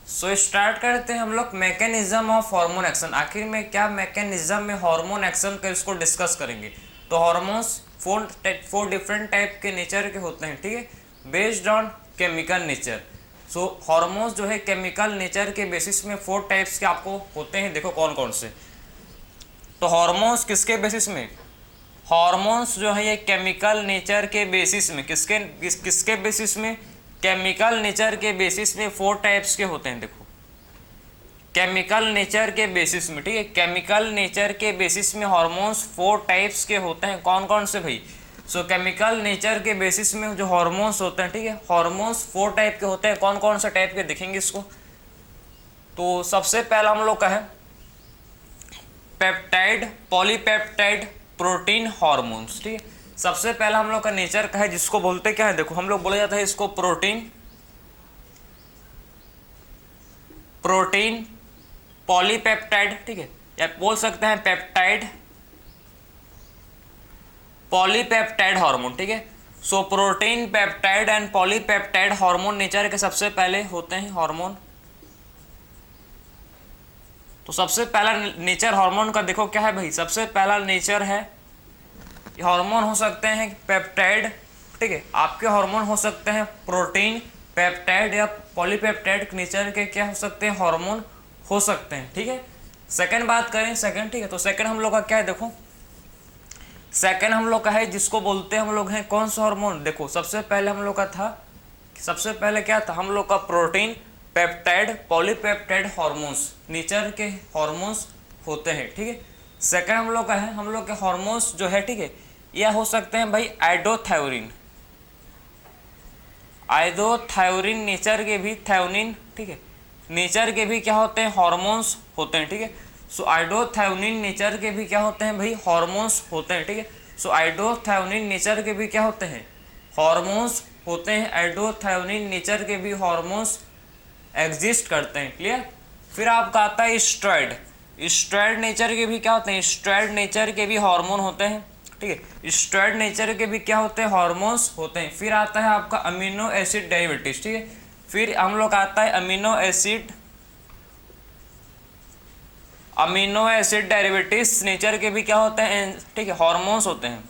So start करते हैं हम लोग मैकेनिज्म ऑफ हार्मोन एक्शन। आखिर में क्या मैकेनिज्म में हार्मोन एक्शन का इसको डिस्कस करेंगे। तो हार्मोन्स फोर डिफरेंट टाइप के नेचर के होते हैं, ठीक है, based on chemical nature. So hormones जो है केमिकल नेचर के बेसिस में 4 टाइप्स के आपको होते हैं। देखो कौन कौन से। तो हार्मोन्स किसके बेसिस में, हार्मोन्स जो है ये केमिकल नेचर के बेसिस में, किसके बेसिस में, केमिकल नेचर के बेसिस में 4 टाइप्स के होते हैं। देखो केमिकल नेचर के बेसिस में, ठीक है, केमिकल नेचर के बेसिस में हार्मोन्स 4 टाइप्स के होते हैं। कौन कौन से भाई। सो केमिकल नेचर के बेसिस में जो हार्मोन्स होते हैं, ठीक है, हार्मोन्स 4 टाइप के होते हैं। कौन कौन से टाइप के देखेंगे इसको। तो सबसे पहला हम लोग का है पेप्टाइड, पॉलीपेप्टाइड, प्रोटीन हार्मोन्स, ठीक है। सबसे पहला हम लोग का नेचर का है जिसको बोलते क्या है, देखो हम लोग बोला जाता है इसको प्रोटीन पॉलीपेप्टाइड, ठीक है, या बोल सकते हैं पेप्टाइड पॉलीपेप्टाइड हार्मोन, ठीक है। So protein, peptide and polypeptide hormone nature के सबसे पहले होते हैं हार्मोन। तो सबसे पहला नेचर हार्मोन का देखो क्या है भाई। सबसे पहला नेचर है हार्मोन हो सकते हैं पेप्टाइड, ठीक है, आपके हार्मोन हो सकते हैं प्रोटीन, पेप्टाइड या पॉलीपेप्टाइड नेचर के क्या हो सकते हैं, हार्मोन हो सकते हैं, ठीक है। सेकंड बात करें, सेकंड, ठीक है, तो सेकंड हम लोग का क्या है, देखो सेकंड हम लोग का है जिसको बोलते हैं हम लोग हैं कौन सा हार्मोन। देखो सबसे पहले हम लोग का था, सबसे पहले क्या था हम लोग का protein, peptide, polypeptide hormones nature के हार्मोन्स होते हैं, ठीक है। सेकंड हम लोग का है, हम लोग के हार्मोन्स जो है, ठीक है, यह हो सकते हैं भाई आइडोथायोरिन, आइडोथायोरिन नेचर के भी, थायोनिन, ठीक है, नेचर के भी क्या होते हैं, हार्मोन्स होते हैं, ठीक है। सो आइडोथायोनिन नेचर के भी क्या होते हैं भाई, हार्मोन्स होते हैं, ठीक है। सो आइडोथायोनिन नेचर के भी क्या होते हैं, हार्मोन्स होते हैं। आइडोथायोनिन नेचर के भी हार्मोन्स एग्जिस्ट करते हैं, क्लियर। फिर आपका आता है स्टेरॉइड, स्टेरॉइड नेचर के भी क्या होते हैं, स्टेरॉइड नेचर के भी हार्मोन होते हैं, ठीक है, स्टेरॉइड नेचर के भी क्या होते हैं, हार्मोन्स होते हैं। फिर आता है आपका अमीनो एसिड डेरिवेटिव्स, ठीक है, फिर हम लोग आता है अमीनो एसिड डेरिवेटिव्स नेचर के भी क्या होते हैं, ठीक है, हार्मोन्स होते हैं।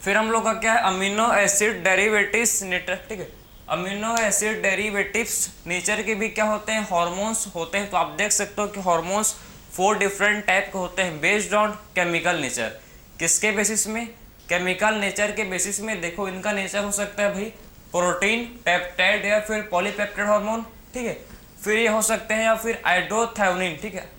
फिर हम लोग का क्या है अमीनो एसिड डेरिवेटिव्स नेचर, ठीक है, अमीनो एसिड डेरिवेटिव्स नेचर के भी क्या होते हैं, हार्मोन्स होते हैं। तो आप देख सकते हो कि हार्मोन्स 4 डिफरेंट टाइप के होते हैं बेस्ड ऑन केमिकल नेचर। किसके बेसिस में, केमिकल नेचर के बेसिस में। देखो इनका नेचर हो सकता है भाई प्रोटीन, पेप्टाइड या फिर पॉलीपेप्टाइड हार्मोन, ठीक है। फिर ये हो सकते हैं या फिर आइडोथायोनिन, ठीक है,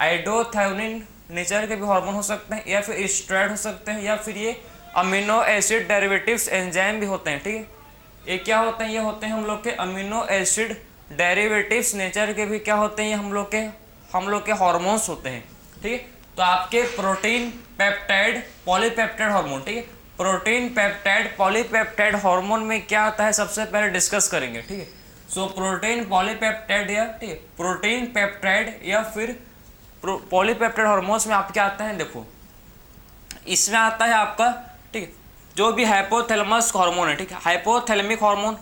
आइडोथायोनिन नेचर के भी हार्मोन हो सकते हैं, या फिर स्टेरॉइड हो सकते हैं, या फिर ये अमीनो एसिड डेरिवेटिव्स एंजाइम भी होते हैं, ठीक है। ये क्या होते हैं, ये होते हैं हम लोग के अमीनो एसिड डेरिवेटिव्स नेचर के भी क्या होते हैं, ये हम लोग के हार्मोन्स होते हैं, ठीक है। तो आपके प्रोटीन, पेप्टाइड, पॉलीपेप्टाइड हार्मोन, ठीक है, प्रोटीन, पेप्टाइड, पॉलीपेप्टाइड हार्मोन में क्या आता है सबसे पहले डिस्कस करेंगे, ठीक है। सो प्रोटीन, पॉलीपेप्टाइड या, ठीक है, प्रोटीन, पेप्टाइड या फिर पॉलीपेप्टाइड हार्मोन्स में आप क्या आता है, देखो इसमें आता है आपका, ठीक है, जो भी हाइपोथैलेमस हार्मोन है, ठीक है, हाइपोथैलेमिक हार्मोन,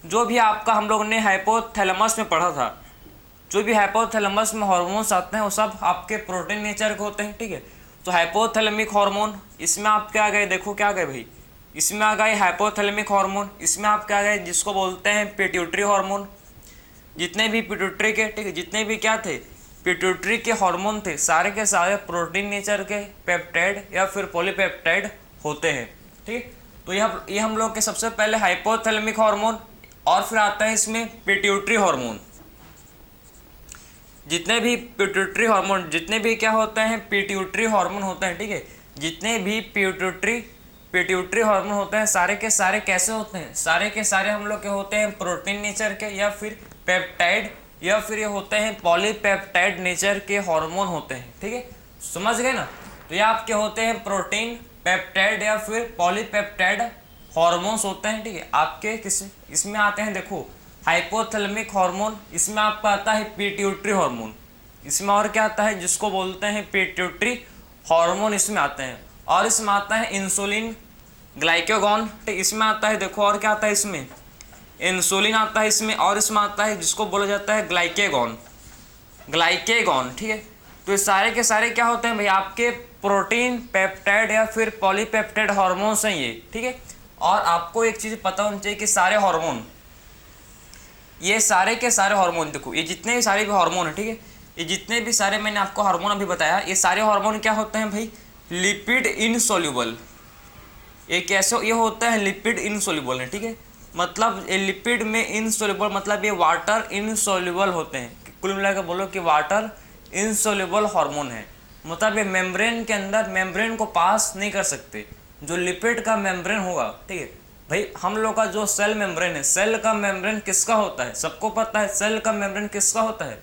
जो भी आपका हम लोग ने हाइपोथैलेमस में पढ़ा था, जो भी हाइपोथैलेमस में हार्मोन्स आते हैं वो सब आपके प्रोटीन नेचर के होते हैं, ठीक है। तो हाइपोथैलेमिक हार्मोन इसमें आप क्या आ गए, देखो क्या आ गए भाई, इसमें आ गए हाइपोथैलेमिक हार्मोन, इसमें आप क्या आ गए जिसको बोलते हैं पिट्यूटरी हार्मोन। जितने भी पिट्यूटरी के, ठीक है, जितने भी क्या थे पिट्यूटरी के हार्मोन थे, सारे के सारे प्रोटीन नेचर के पेप्टाइड या फिर पॉलीपेप्टाइड होते हैं, ठीक है। तो ये हम लोग के सबसे पहले हाइपोथैलेमिक हार्मोन, और फिर आता है इसमें पिट्यूटरी हार्मोन। जितने भी पिट्यूटरी हार्मोन, जितने भी क्या होते हैं पिट्यूटरी हार्मोन होते हैं, ठीक है, जितने भी पिट्यूटरी हार्मोन होते हैं सारे के सारे कैसे होते हैं, सारे के सारे हम लोग के होते हैं प्रोटीन नेचर के या फिर पेप्टाइड या फिर ये होते हैं पॉलीपेप्टाइड नेचर के हार्मोन होते हैं, ठीक है, समझ गए ना। तो ये आपके होते हैं प्रोटीन, पेप्टाइड या फिर पॉलीपेप्टाइड हार्मोन्स होते हैं, ठीक है। आपके किस इसमें आते हैं, देखो हाइपोथैलेमिक हार्मोन, इसमें आपका आता है पिट्यूटरी हार्मोन, इसमें और क्या आता है जिसको बोलते हैं पिट्यूटरी हार्मोन इसमें आते हैं, और इसमें आता है इंसुलिन, ग्लाइकोगॉन, ठीक, इसमें आता है, देखो और क्या आता है इसमें इंसुलिन आता है इसमें, और इसमें आता है जिसको बोला जाता है ग्लाइकेगॉन, ग्लाइकेगॉन, ठीक है। तो ये सारे के सारे क्या होते हैं भाई, आपके प्रोटीन, पेप्टाइड या फिर पॉलीपेप्टाइड हार्मोन्स हैं ये, ठीक है। और आपको एक चीज़ पता होनी चाहिए कि सारे हार्मोन, ये सारे के सारे हार्मोन, देखो ये जितने भी सारे भी हार्मोन है, ठीक है, ये जितने भी सारे मैंने आपको हार्मोन अभी बताया, ये सारे हार्मोन क्या होते हैं भाई, लिपिड इनसोल्यूबल। ये कैसे ये होता है, लिपिड इनसोल्यूबल है, ठीक है। मतलब ये लिपिड में इनसोल्यूबल, मतलब ये वाटर इनसोल्यूबल होते हैं। कुल मिलाकर बोलो कि वाटर इनसोल्यूबल हार्मोन है, मतलब ये मेम्ब्रेन के अंदर, मेम्ब्रेन को पास नहीं कर सकते। जो लिपिड का मेम्ब्रेन होगा, ठीक है भाई, हम लोग का जो सेल मेम्ब्रेन है, सेल का मेम्ब्रेन किसका होता है, सबको पता है सेल का मेम्ब्रेन किसका होता है,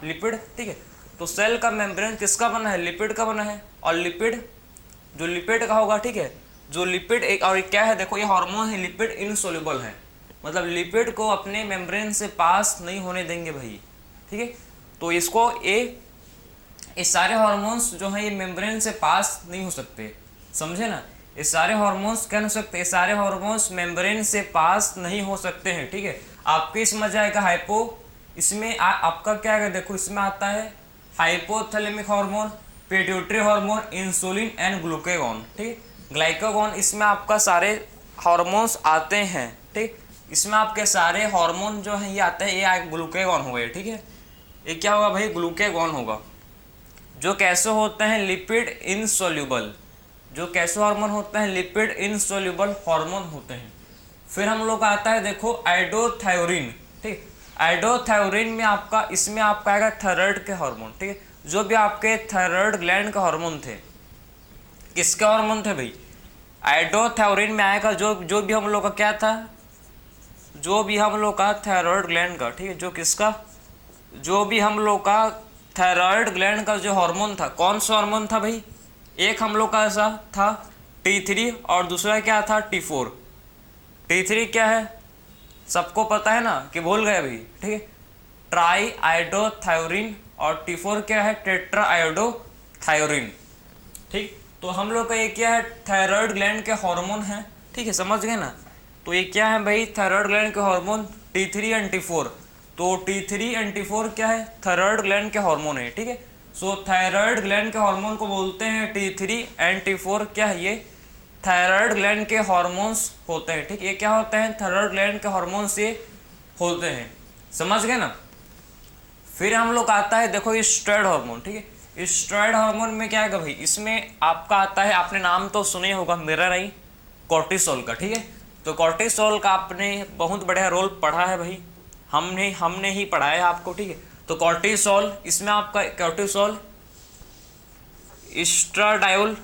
लिपिड, ठीक है। तो सेल का मेम्ब्रेन किसका बना है, लिपिड का बना है। और लिपिड जो लिपिड का होगा, ठीक है, जो लिपिड एक और क्या है, देखो ये हार्मोन है, लिपिड इनसोल्यूबल है, मतलब लिपिड को अपने मेम्ब्रेन से पास नहीं होने देंगे भाई, ठीक है। तो इसको ये सारे हार्मोन्स जो हैं ये मेम्ब्रेन से पास नहीं हो सकते, समझे ना। ये सारे हार्मोन्स क्या हो सकते, ये सारे हार्मोन्स मेम्ब्रेन से पास नहीं हो सकते हैं, ठीक है। आपके इसमें जाएगा हाइपो, इसमें आपका क्या है, देखो इसमें आता है hypothalamic hormone, pituitary hormone, insulin and glucagon, ठीक। ग्लाइकागॉन, इसमें आपका सारे हार्मोन्स आते हैं, ठीक। इसमें आपके सारे हार्मोन जो हैं ये आते हैं, ये ग्लूकेगॉन हो गए, ठीक है। ये क्या होगा भाई, ग्लूकेगॉन होगा, जो कैसे होते हैं, लिपिड इनसोल्यूबल, जो कैसे हार्मोन होते हैं, लिपिड इनसोल्यूबल हार्मोन होते हैं। फिर हम लोग आता है देखो आइडोथायोरिन, ठीक। आइडोथायोरिन में आपका, इसमें आपका आएगा थायराइड के हार्मोन, ठीक है। जो भी आपके थायराइड ग्लैंड का हार्मोन थे, किसके हार्मोन थे भाई, आइडोथायोरिन में आएगा जो भी हम लोग का क्या था, जो भी हम लोग का थायराइड ग्लैंड का, ठीक है, जो किसका, जो भी हम लोग का थायराइड ग्लैंड का जो हार्मोन था, कौन सा हार्मोन था भाई, एक हम लोग का ऐसा था T3 और दूसरा क्या था T4। T3 क्या है, सबको पता है ना कि भूल गए अभी, ठीक है, ट्राई आइडोथायोरिन, और T4 क्या है, टेट्रा आइडोथायोरिन, ठीक। तो हम लोग का ये क्या है, थायराइड ग्लैंड के हार्मोन है, ठीक है, समझ गए ना। तो ये क्या है भाई, थायराइड ग्लैंड के हार्मोन T3 एंड T4। तो T3 एंड T4 क्या है, थायराइड ग्लैंड के हार्मोन है, ठीक है। सो थायराइड ग्लैंड के हार्मोन को बोलते हैं T3 एंड T4 क्या है, ये थायराइड ग्लैंड के हार्मोन्स होते हैं, ठीक। ये क्या होते हैं, थायराइड ग्लैंड के हार्मोन्स ये होते हैं, समझ गए ना। फिर हम लोग आता है देखो स्टेरॉयड हार्मोन, ठीक है। स्टेरॉयड हार्मोन में क्या है भाई, इसमें आपका आता है, आपने नाम तो सुने होगा, मेरा नहीं, कोर्टिसोल का, ठीक है। तो कोर्टिसोल का आपने बहुत बढ़िया रोल पढ़ा है भाई, हमने ही पढ़ाया आपको, ठीक है। तो कोर्टिसोल, इसमें आपका कोर्टिसोल, एस्ट्राडायोल,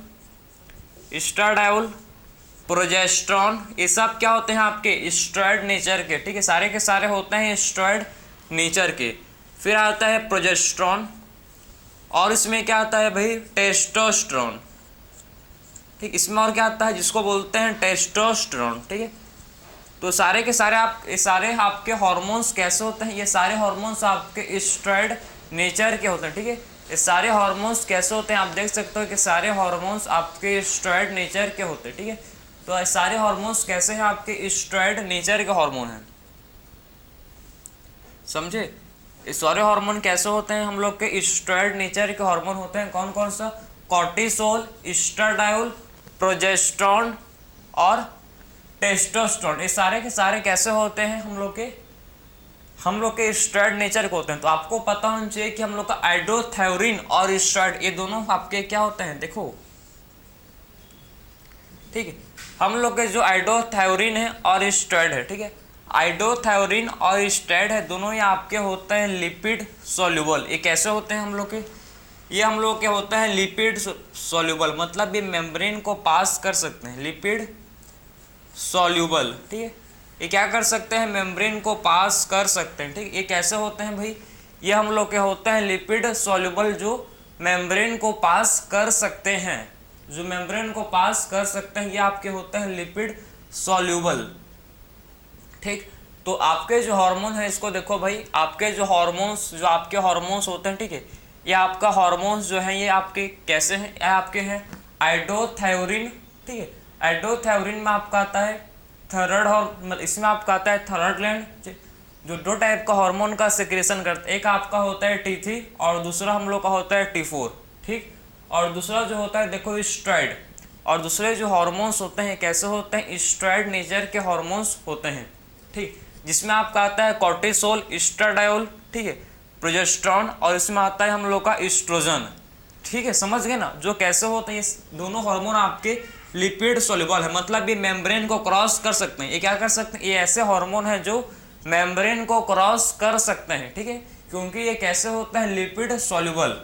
प्रोजेस्टेरॉन, ये सब क्या होते हैं आपके स्टेरॉयड नेचर के, ठीक है, सारे के सारे होते हैं स्टेरॉयड नेचर के। फिर आता है प्रोजेस्टेरॉन, और इसमें क्या आता है भाई, टेस्टोस्टेरोन, ठीक। इसमें और क्या आता है, जिसको बोलते हैं टेस्टोस्टेरोन, ठीक है। तो सारे के सारे ये सारे आपके हार्मोन्स कैसे होते हैं, ये सारे हार्मोन्स आपके स्टेरॉयड नेचर के होते हैं, ठीक है। ये सारे हार्मोन्स कैसे होते हैं, आप देख सकते हो कि सारे हार्मोन्स आपके स्टेरॉयड नेचर के होते हैं, ठीक है। तो ये सारे हार्मोन्स कैसे हैं, आपके स्टेरॉयड नेचर के हार्मोन हैं, समझे। ये सारे हार्मोन कैसे होते हैं, हम लोग के स्टेरॉयड नेचर के हार्मोन होते हैं, कौन कौन सा, कोर्टिसोल, एस्ट्राडायोल, प्रोजेस्टेरॉन और टेस्टोस्टेरोन। ये सारे के सारे कैसे होते हैं, हम लोग के स्टेरॉयड नेचर के होते हैं। तो आपको पता होना चाहिए कि हम लोग का आइडोथायोरिन और स्टेरॉयड, ये दोनों आपके क्या होते हैं, देखो, ठीक है। हम लोग के जो आइडोथायोरिन है और स्टेरॉयड है, ठीक है, आइडोथायोरिन और स्टेरॉयड है, दोनों ये आपके होते हैं लिपिड सॉल्युबल। ये कैसे होते हैं हम लोग के, ये हम लोग के होते हैं लिपिड सॉल्युबल, मतलब ये मेम्ब्रेन को पास कर सकते हैं, लिपिड सॉल्युबल, ठीक है। ये क्या कर सकते हैं, मेम्ब्रेन को पास कर सकते हैं, ठीक। ये कैसे होते हैं भाई, ये हम लोग के होते हैं लिपिड सॉल्युबल, जो मेम्ब्रेन को पास कर सकते हैं, जो मेम्ब्रेन को पास कर सकते हैं, ये आपके होते हैं लिपिड सॉल्युबल, ठीक। तो आपके जो हार्मोन है, इसको देखो भाई, आपके जो आपके हार्मोन्स होते हैं, ठीक है, ये आपका हार्मोन्स जो है ये आपके कैसे हैं, ये आपके हैं आइडोथायोरिन, ठीक है। आइडोथायोरिन में आपका आता है थर्ड हार्मोन, इसमें आपका आता है थायराइड ग्लैंड, जो दो टाइप का हार्मोन का सिक्रेशन करता है। एक आपका होता है T3 और दूसरा हम लोग का होता है T4, ठीक। और दूसरा जो होता है देखो स्टेरॉइड। और दूसरे जो हार्मोन्स होते हैं कैसे होते हैं, स्टेरॉइड नेचर के हार्मोन्स होते हैं, ठीक। जिसमें आपका आता है कॉर्टिसोल, एस्ट्राडायोल, ठीक है, प्रोजेस्टेरॉन, और इसमें आता है हम लोग का एस्ट्रोजन, ठीक है। समझ गए ना, जो कैसे होते हैं ये दोनों हार्मोन आपके लिपिड सोल्यूबल है, मतलब ये मेम्ब्रेन को क्रॉस कर सकते हैं। ये क्या कर सकते हैं, ये ऐसे हार्मोन है जो मेम्ब्रेन को क्रॉस कर सकते हैं, ठीक है, क्योंकि ये कैसे होता है लिपिड सोल्यूबल,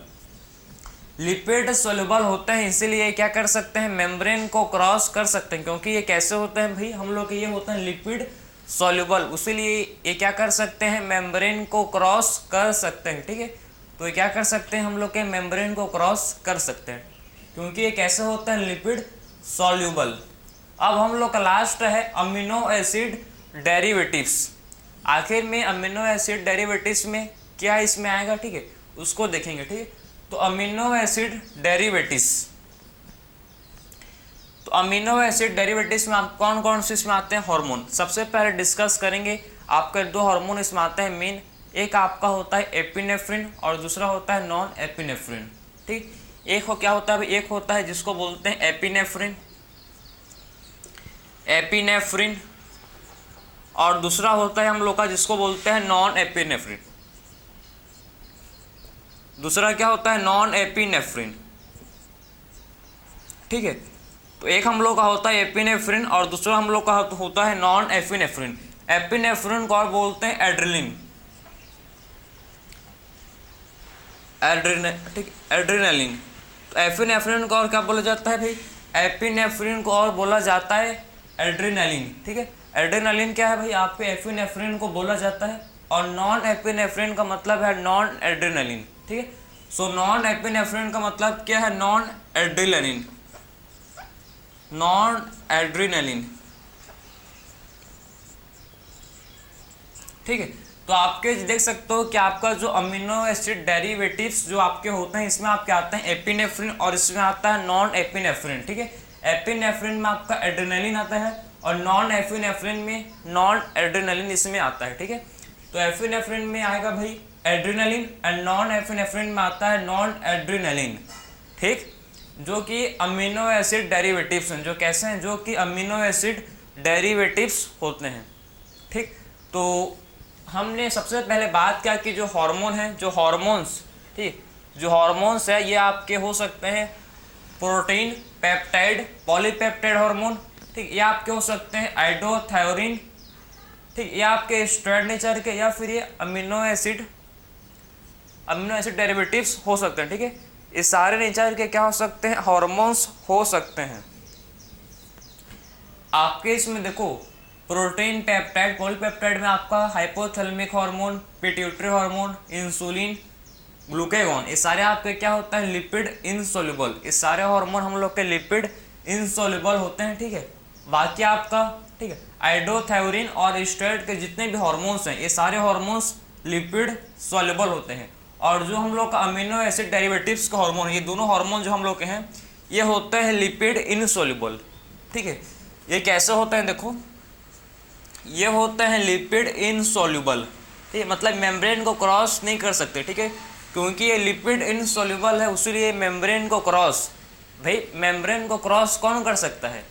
लिपिड सोल्यूबल होते हैं, इसीलिए क्या कर सकते हैं मेम्ब्रेन को क्रॉस कर सकते हैं, क्योंकि ये कैसे होते हैं भाई हम लोग के, ये होते हैं लिपिड सोल्यूबल, इसीलिए ये क्या कर सकते हैं मेम्ब्रेन को क्रॉस कर सकते हैं, ठीक है। तो ये क्या कर सकते हैं हम लोग के मेम्ब्रेन को क्रॉस कर सकते हैं, क्योंकि ये कैसे होता है लिपिड सॉल्यूबल। अब हम लोग का लास्ट है अमीनो एसिड डेरिवेटिव्स। आखिर में अमीनो एसिड डेरिवेटिव्स में क्या इसमें आएगा, ठीक है, उसको देखेंगे, ठीक है। तो अमीनो एसिड डेरिवेटिव्स, तो अमीनो एसिड डेरिवेटिव्स में आप कौन कौन से इसमें आते हैं हार्मोन, सबसे पहले डिस्कस करेंगे। आपके दो हार्मोन इसमें आते हैं मेन, एक आपका होता है एपिनेफ्रिन और दूसरा होता है नॉन एपिनेफ्रिन, ठीक। एक हो क्या होता है, एक होता है जिसको बोलते हैं एपिनेफ्रिन, एपिनेफ्रिन, और दूसरा होता है हम लोग का जिसको बोलते हैं नॉन एपिनेफ्रिन। दूसरा क्या होता है नॉन एपिनेफ्रिन, ठीक है। तो एक हम लोग का होता है एपिनेफ्रिन और दूसरा हम लोग का होता है नॉन एपिनेफ्रिन। एपिनेफ्रिन को और बोलते हैं एड्रेनलिन, ठीक, एड्रेनलिन। तो एपिनेफ्रिन को और क्या बोला जाता है भाई, एपिनेफ्रिन को और बोला जाता है एड्रेनलिन, ठीक है। एड्रेनलिन क्या है भाई, आपके एपिनेफ्रिन को बोला जाता है, और नॉन एपिनेफ्रिन का मतलब है नॉन एड्रेनलिन, ठीक है। सो नॉन एपिनेफ्रिन का मतलब क्या है, नॉन एड्रेनलिन, नॉन एड्रेनलिन, ठीक है। तो आपके देख सकते हो कि आपका जो अमीनो एसिड डेरिवेटिव्स जो आपके होते हैं इसमें आपके आते हैं एपिनेफ्रिन और इसमें आता है नॉन एपिनेफ्रिन, ठीक है। एपिनेफ्रिन में आपका एड्रेनलिन आता है और नॉन एपिनेफ्रिन में नॉन एड्रेनलिन इसमें आता है, ठीक है। तो एपिनेफ्रिन में आएगा भाई एड्रेनलिन एंड नॉन एपिनेफ्रिन में आता है नॉन एड्रेनलिन, ठीक, जो कि अमीनो एसिड डेरिवेटिव्स हैं, जो कैसे हैं, जो कि अमीनो एसिड डेरिवेटिव्स होते हैं, ठीक। तो हमने सबसे पहले बात क्या कि जो हार्मोन है, जो हार्मोन्स, ठीक, जो हार्मोन्स है ये आपके हो सकते हैं प्रोटीन, पेप्टाइड, पॉलीपेप्टाइड हार्मोन, ठीक, ये आपके हो सकते हैं आइडोथायोरिन, ठीक, ये आपके स्टेरॉइड नेचर के, या फिर ये अमीनो एसिड डेरिवेटिव्स हो सकते हैं, ठीक है। ये सारे नेचर के क्या हो सकते हैं, हार्मोन्स हो सकते हैं। आपके इसमें देखो प्रोटीन, पेप्टाइड, पॉलीपेप्टाइड में आपका hypothalamic hormone, pituitary hormone, insulin, glucagon, ये सारे आपके क्या होता है लिपिड इनसोल्यूबल, ये सारे हार्मोन हम लोग के लिपिड इनसोल्यूबल होते हैं, ठीक है। बाकी आपका, ठीक है, आइडोथायोरिन और स्टेरॉइड के जितने भी हार्मोन्स हैं ये सारे हार्मोन्स लिपिड सोल्यूबल होते हैं। और जो हम लोग का अमीनो एसिड डेरिवेटिव्स का हार्मोन, ये दोनों हार्मोन जो हम लोग के हैं ये होते हैं लिपिड इनसोल्यूबल, ठीक है। ये कैसे होते हैं देखो, ये होते हैं लिपिड इनसोल्यूबल, ठीक है, मतलब मेम्ब्रेन को क्रॉस नहीं कर सकते, ठीक है, क्योंकि ये लिपिड इनसोल्यूबल है इसलिए मेम्ब्रेन को क्रॉस, भाई मेम्ब्रेन को क्रॉस कौन कर सकता है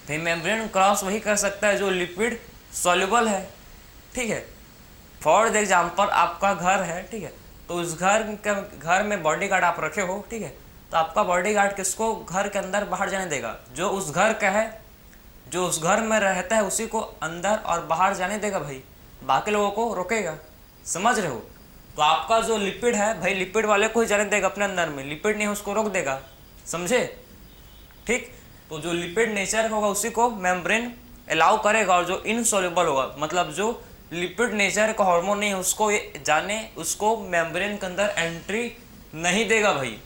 भाई, मेम्ब्रेन क्रॉस वही कर सकता है जो लिपिड सोल्यूबल है, ठीक है। फॉर एग्जाम्पल आपका घर है, ठीक है, तो उस घर में बॉडीगार्ड आप रखे हो, ठीक है, तो आपका बॉडीगार्ड किसको घर के अंदर बाहर जाने देगा, जो उस घर का है, जो उस घर में रहता है उसी को अंदर और बाहर जाने देगा भाई, बाकी लोगों को रोकेगा, समझ रहे हो। तो आपका जो लिपिड है भाई लिपिड वाले को ही जाने देगा अपने अंदर में, लिपिड नहीं उसको रोक देगा, समझे, ठीक। तो जो लिपिड नेचर होगा उसी को मेम्ब्रेन अलाउ करेगा, और जो इनसोल्यूबल होगा मतलब जो लिपिड नेचर का हार्मोन नहीं है उसको ये जाने, उसको मेम्ब्रेन के अंदर एंट्री नहीं देगा भाई,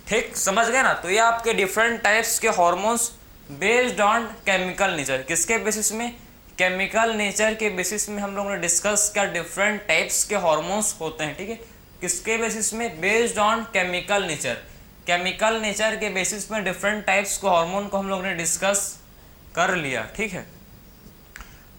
ठीक, समझ गए ना। तो ये आपके डिफरेंट टाइप्स के hormones based on chemical nature, किसके बेसिस में, केमिकल नेचर के बेसिस में हम लोगों ने डिस्कस किया डिफरेंट टाइप्स के हार्मोन्स होते हैं, ठीक है, किसके बेसिस में, based on chemical nature, chemical nature के बेसिस में डिफरेंट टाइप्स के हार्मोन को हम लोगों ने डिस्कस कर लिया, ठीक है।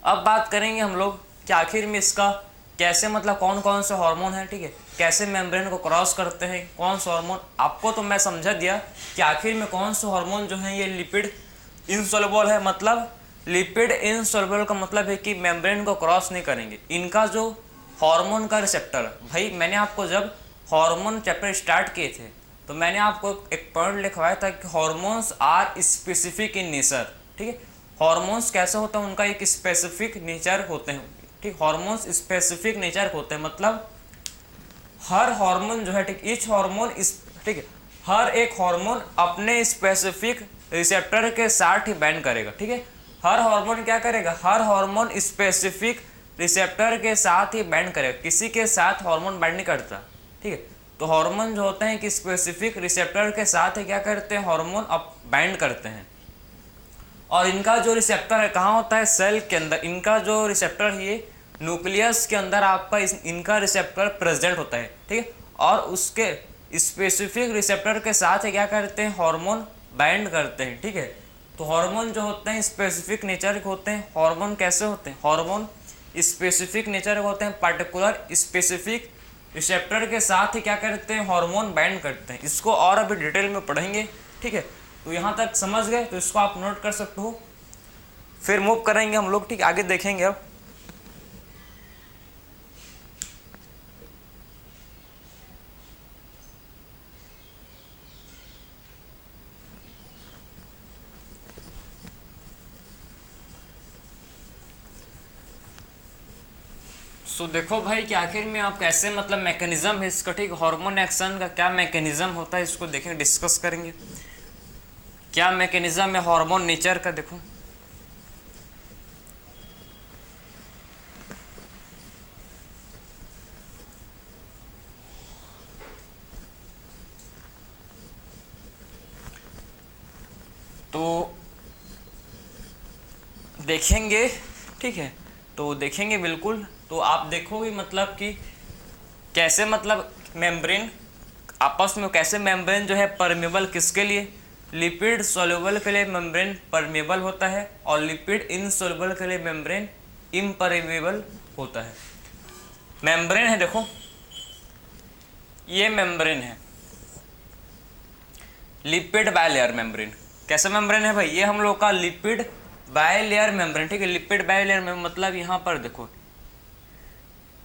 अब बात करेंगे हम लोग कि आखिर में इसका कैसे मतलब कौन कौन से हार्मोन है, ठीक है, कैसे मेम्ब्रेन को क्रॉस करते हैं, कौन सा हार्मोन। आपको तो मैं समझा दिया कि आखिर में कौन से हार्मोन जो है ये लिपिड इनसॉल्युबल है, मतलब लिपिड इनसॉल्युबल का मतलब है कि मेम्ब्रेन को क्रॉस नहीं करेंगे। इनका जो हार्मोन का रिसेप्टर, भाई मैंने आपको जब हार्मोन चैप्टर स्टार्ट किए थे तो मैंने आपको एक पॉइंट लिखवाया था कि hormones are specific in nature, ठीक है। हार्मोन्स कैसे होते हैं, उनका एक स्पेसिफिक नेचर होते हैं, ठीक। हार्मोन्स स्पेसिफिक नेचर होते हैं, मतलब हर हार्मोन जो है, ठीक, ईच हार्मोन इस, ठीक है, हर एक हार्मोन अपने स्पेसिफिक रिसेप्टर के साथ ही बाइंड करेगा, ठीक है। हर हार्मोन क्या करेगा, हर हार्मोन स्पेसिफिक रिसेप्टर के साथ ही बाइंड करेगा, किसी के साथ हार्मोन बाइंड नहीं करता, ठीक है। तो हार्मोन जो होते हैं कि स्पेसिफिक रिसेप्टर के साथ ही क्या करते हैं, हार्मोन अप बाइंड करते हैं। और इनका जो रिसेप्टर है कहाँ होता है, सेल के अंदर। इनका जो रिसेप्टर है ये न्यूक्लियस के अंदर आपका इनका रिसेप्टर प्रेजेंट होता है, ठीक है। और उसके स्पेसिफिक रिसेप्टर के साथ ही क्या करते हैं, हार्मोन बाइंड करते हैं, ठीक है। तो हार्मोन जो होते हैं स्पेसिफिक नेचर के होते हैं। हार्मोन कैसे होते हैं, हार्मोन स्पेसिफिक नेचर के होते हैं, पर्टिकुलर स्पेसिफिक रिसेप्टर के साथ ही क्या करते हैं, हार्मोन बाइंड करते हैं। इसको और अभी डिटेल में पढ़ेंगे, ठीक है। तो यहाँ तक समझ गए, तो इसको आप नोट कर सकते हो। फिर मूव करेंगे हम लोग, ठीक, आगे देखेंगे अब। सो देखो भाई कि आखिर में आप कैसे मतलब मैकेनिज्म है इसका, ठीक, हार्मोन एक्शन का क्या मैकेनिज्म होता है इसको देखेंगे, डिस्कस करेंगे क्या मैकेनिज्म है हार्मोन नेचर का। देखो तो देखेंगे, ठीक है, तो देखेंगे बिल्कुल। तो आप देखोगे मतलब कि कैसे मतलब मेम्ब्रेन आपस में, कैसे मेम्ब्रेन जो है परमेबल किसके लिए, लिपिड सोल्यूबल के लिए मेम्ब्रेन परमेबल होता है, और लिपिड इनसोल्यूबल के लिए मेम्ब्रेन इम्परमेबल होता है। मेम्ब्रेन है, देखो ये मेम्ब्रेन है, लिपिड बायलेयर मेम्ब्रेन। कैसा मेम्ब्रेन है भाई, ये हम लोग का लिपिड बायलेयर मेम्ब्रेन, ठीक है। लिपिड बायलेयर में मतलब यहाँ पर देखो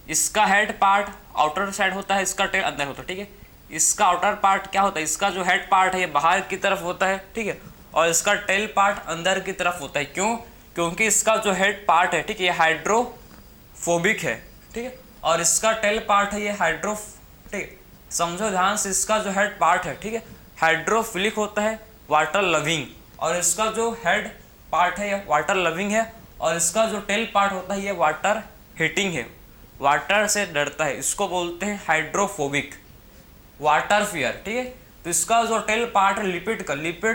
इसका हेड पार्ट आउटर साइड होता है, इसका टेल अंदर होता है, ठीक है। इसका आउटर पार्ट क्या होता है, इसका जो हेड पार्ट है ये बाहर की तरफ होता है, ठीक है, और इसका टेल पार्ट अंदर की तरफ होता है। क्यों, क्योंकि इसका जो हेड पार्ट है, ठीक है, ये हाइड्रोफोबिक है, ठीक है, और इसका टेल पार्ट है ये हाइड्रो, ठीक है, समझो ध्यान से, इसका जो हेड पार्ट है, ठीक है, हाइड्रोफिलिक होता है, वाटर लविंग, और इसका जो हेड पार्ट है ये वाटर लविंग है, और इसका जो टेल पार्ट होता है ये वाटर हीटिंग है, वाटर से डरता है, इसको बोलते हैं हाइड्रोफोबिक, वाटर फियर, ठीक है। तो इसका जो टेल पार्ट है लिपिड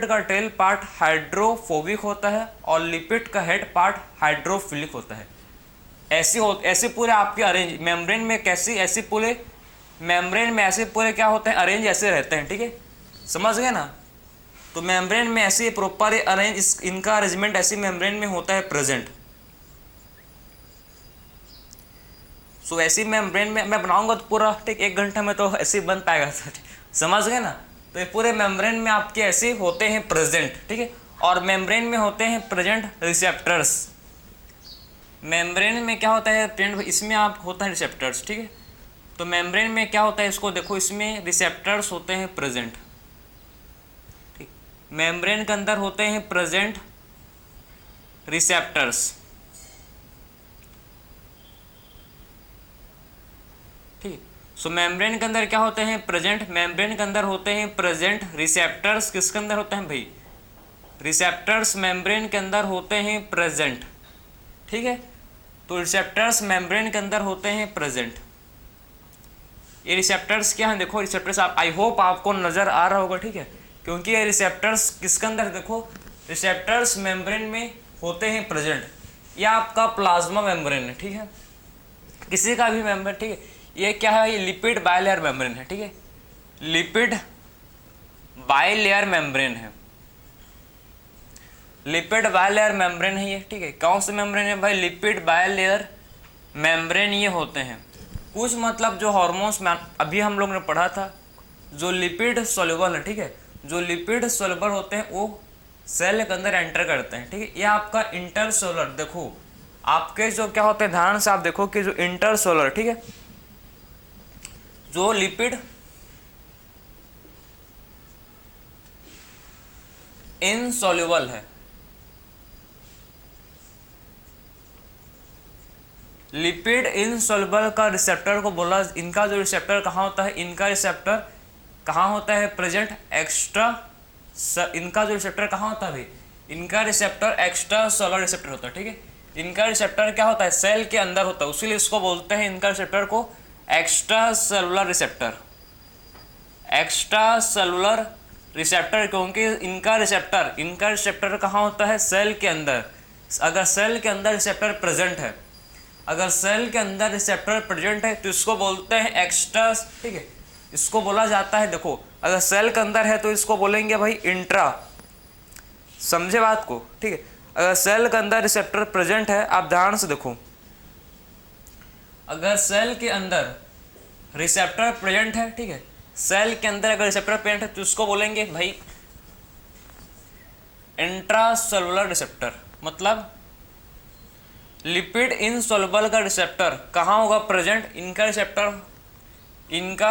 का टेल पार्ट हाइड्रोफोबिक होता है, और लिपिड का हेड पार्ट हाइड्रोफिलिक होता है। ऐसे पूरे आपके अरेंज मेम्ब्रेन में कैसी, ऐसे पूरे मेम्ब्रेन में ऐसे पूरे क्या होते हैं, अरेंज ऐसे रहते हैं, ठीक है, समझ गए ना। तो मेम्ब्रेन में ऐसे प्रॉपर अरेंज, इनका अरेंजमेंट ऐसी मेम्ब्रेन में होता है प्रेजेंट। सो ऐसी मेम्ब्रेन में मैं बनाऊंगा तो पूरा, ठीक, 1 घंटे में तो ऐसे ही बन पाएगा, समझ गए ना। तो ये पूरे मेम्ब्रेन में आपके ऐसे होते हैं प्रेजेंट, ठीक है, और मेम्ब्रेन में होते हैं प्रेजेंट रिसेप्टर्स। मेम्ब्रेन में क्या होता है प्रेजेंट, इसमें आप होता है रिसेप्टर्स, ठीक है। तो मेम्ब्रेन में क्या होता है, इसको देखो, इसमें रिसेप्टर्स होते हैं प्रेजेंट, ठीक, मेम्ब्रेन के अंदर होते हैं प्रेजेंट रिसेप्टर्स, ठीक। सो मेम्ब्रेन के अंदर क्या होते हैं प्रेजेंट, मेम्ब्रेन के अंदर होते हैं प्रेजेंट रिसेप्टर्स। किसके अंदर होते हैं भाई, रिसेप्टर्स मेम्ब्रेन के अंदर होते हैं प्रेजेंट, ठीक है। तो रिसेप्टर्स मेम्ब्रेन के अंदर होते हैं प्रेजेंट। ये रिसेप्टर्स क्या हैं, देखो रिसेप्टर्स, आप आई होप आपको नज़र आ रहा होगा, ठीक है, क्योंकि ये रिसेप्टर्स किसके अंदर, देखो रिसेप्टर्स मेम्ब्रेन में होते हैं प्रेजेंट। ये आपका प्लाज्मा मेम्ब्रेन है, ठीक है, किसी का भी मेम्ब्रेन, ठीक है। ये क्या है, ये लिपिड बायलेयर मेम्ब्रेन है, ठीक है, लिपिड बायलेयर मेम्ब्रेन है। लिपिड बायलेयर मेम्ब्रेन है ये, ठीक है। कौन से मेम्ब्रेन है भाई? लिपिड बायलेयर मेम्ब्रेन ये होते हैं। कुछ मतलब जो हार्मोन्स में अभी हम लोग ने पढ़ा था, जो लिपिड सोल्यूबल है, ठीक है, जो लिपिड सोल्यूबल होते हैं वो सेल के अंदर एंटर करते हैं, ठीक है। ये आपका इंटरसेलुलर, देखो आपके जो क्या होते हैं, ध्यान से आप देखो कि जो इंटरसेलुलर, ठीक है, जो लिपिड इनसॉल्युबल है, लिपिड इनसॉल्युबल का रिसेप्टर को बोला, इनका जो रिसेप्टर कहाँ होता है, इनका रिसेप्टर कहाँ होता है प्रेजेंट, एक्स्ट्रा, इनका जो रिसेप्टर कहाँ होता है भाई, इनका रिसेप्टर एक्स्ट्रा सोलर रिसेप्टर होता है, ठीक है। इनका रिसेप्टर क्या होता है, सेल के अंदर होता है, उसीलिए इसको बोलते हैं इनका रिसेप्टर को extra cellular receptor, extra cellular receptor, क्योंकि इनका रिसेप्टर कहाँ होता है, सेल के अंदर। अगर सेल के अंदर रिसेप्टर प्रेजेंट है, अगर सेल के अंदर रिसेप्टर प्रेजेंट है तो इसको बोलते हैं एक्स्ट्रा, ठीक है, इसको बोला जाता है, देखो अगर सेल के अंदर है तो इसको बोलेंगे भाई इंट्रा, समझे बात को, ठीक है। अगर सेल के अंदर रिसेप्टर प्रेजेंट है, आप ध्यान से देखो, अगर सेल के अंदर रिसेप्टर प्रेजेंट है, ठीक है, सेल के अंदर अगर रिसेप्टर प्रेजेंट है तो इसको बोलेंगे भाई इंट्रासेलुलर रिसेप्टर। मतलब लिपिड इनसॉल्युबल का रिसेप्टर कहाँ होगा प्रेजेंट, इनका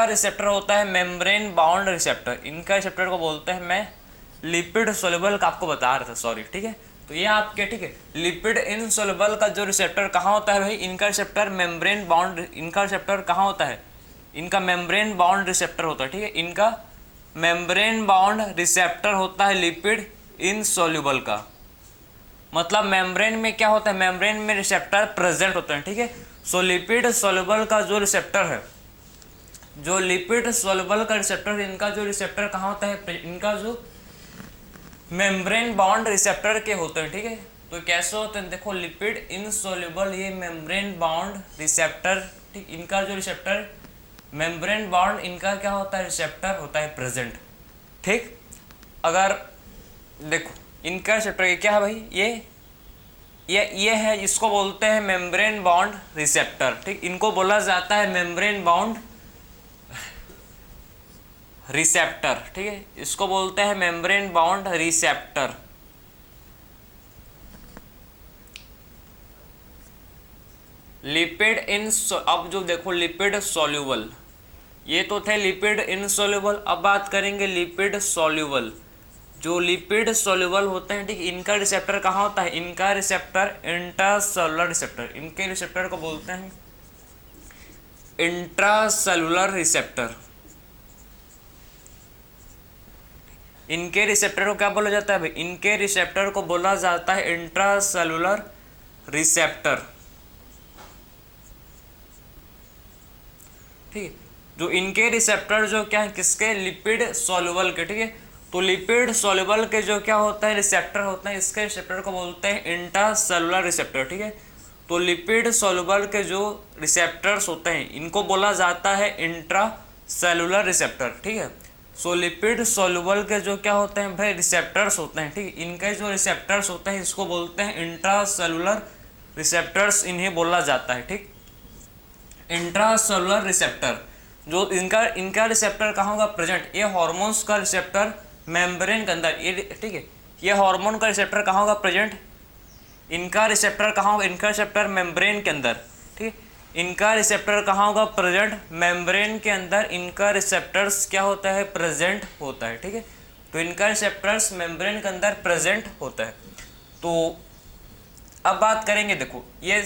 रिसेप्टर होता है मेम्ब्रेन बाउंड रिसेप्टर, इनका रिसेप्टर को बोलते हैं, मैं लिपिड सोल्युबल का आपको बता रहा था, सॉरी, ठीक है। तो ये आपके, ठीक है, लिपिड इनसॉल्युबल का जो रिसेप्टर कहाँ होता है भाई, इनका रिसेप्टर मेम्ब्रेन बाउंड, इनका रिसेप्टर कहाँ होता है, इनका मेम्ब्रेन बाउंड रिसेप्टर होता है, ठीक है, इनका मेम्ब्रेन बाउंड रिसेप्टर होता है लिपिड इनसॉल्युबल का। मतलब मेम्ब्रेन में क्या होता है, मेम्ब्रेन में रिसेप्टर प्रेजेंट होते हैं, ठीक है। सो लिपिड सोल्युबल का जो रिसेप्टर है, जो लिपिड सोल्युबल का रिसेप्टर, इनका जो रिसेप्टर कहाँ होता है, इनका जो मेम्ब्रेन बाउंड रिसेप्टर के होते हैं, ठीक है। तो कैसे होते हैं, देखो लिपिड इनसॉल्युबल, ये मेम्ब्रेन बाउंड रिसेप्टर, ठीक, इनका जो रिसेप्टर मेम्ब्रेन बाउंड, इनका क्या होता है, रिसेप्टर होता है प्रेजेंट, ठीक। अगर देखो इनका रिसेप्टर क्या है भाई, ये है, इसको बोलते हैं मेम्ब्रेन बाउंड रिसेप्टर, ठीक, इनको बोला जाता है मेम्ब्रेन बाउंड रिसेप्टर, ठीक है, इसको बोलते हैं मेम्ब्रेन बाउंड रिसेप्टर। लिपिड इन, अब जो देखो लिपिड सॉल्युबल, ये तो थे लिपिड इनसॉल्युबल, अब बात करेंगे लिपिड सॉल्युबल। जो लिपिड सॉल्युबल होते हैं, ठीक, इनका रिसेप्टर कहाँ होता है, इनका रिसेप्टर इंट्रासेलुलर रिसेप्टर, इनके रिसेप्टर को बोलते हैं इंट्रासेलुलर रिसेप्टर। इनके रिसेप्टर को क्या बोला जाता है भाई, इनके रिसेप्टर को बोला जाता है इंट्रासेलुलर रिसेप्टर, ठीक है। जो इनके रिसेप्टर जो क्या है, किसके, लिपिड सॉल्युबल के, ठीक है। तो लिपिड सॉल्युबल के जो क्या होता है, रिसेप्टर होते हैं, इसके रिसेप्टर को बोलते हैं इंट्रासेलुलर रिसेप्टर, ठीक है। तो लिपिड सॉल्युबल के जो रिसेप्टर्स होते हैं, इनको बोला जाता है इंट्रासेलुलर रिसेप्टर, ठीक है। सो लिपिड सॉल्युबल के जो क्या होते हैं भाई, रिसेप्टर्स होते हैं, ठीक, इनके जो रिसेप्टर्स होते हैं इसको बोलते हैं इंट्रासेलुलर रिसेप्टर्स, इन्हें बोला जाता है, ठीक। इंट्रासेलुलर रिसेप्टर, जो इनका रिसेप्टर कहाँ होगा प्रेजेंट, ये हार्मोन्स का रिसेप्टर मेम्ब्रेन के अंदर, ये ठीक है, ये हार्मोन का रिसेप्टर कहाँ होगा प्रेजेंट, इनका रिसेप्टर कहाँ होगा, इनका रिसेप्टर मेम्ब्रेन के अंदर, ठीक है, इनका रिसेप्टर कहाँ होगा प्रेजेंट, मेम्ब्रेन के अंदर इनका रिसेप्टर्स क्या होता है, प्रेजेंट होता है, ठीक है। तो इनका रिसेप्टर्स मेम्ब्रेन के अंदर प्रेजेंट होता है। तो अब बात करेंगे, देखो ये